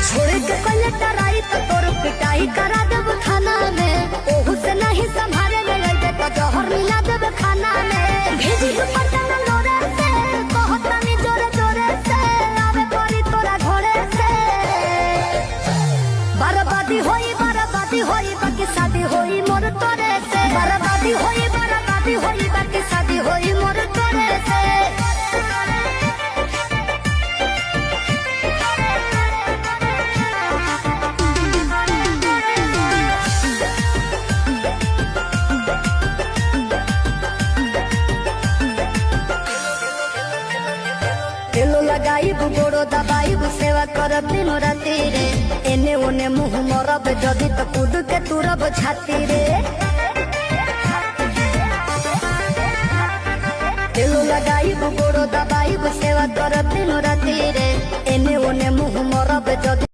छोड़ के कले टराई तो तोर पिटाई करा देब खाना में। ओहू से नहीं संभाले ले अइबे तो जहर मिला देब खाना में। भेजी पटन लोरे से बहुत रानी जोरे जोरे से आवे परी तोरा घोड़े से। बर्बादी होई बाकी शादी होई मोर तोरे से। बर्बादी होई बाकी शादी होई मोर तोरे से। तेलो लगाइब गोड़ो दबाइब सेवा करब दिनो राती रे। एने ओने मुंह मरब जदी तो कूद के तुरब छाती रे। तेलो लगाइब गोड़ो दबाइब सेवा करब दिनो राती रे। एने ओने मुंह मरब जदी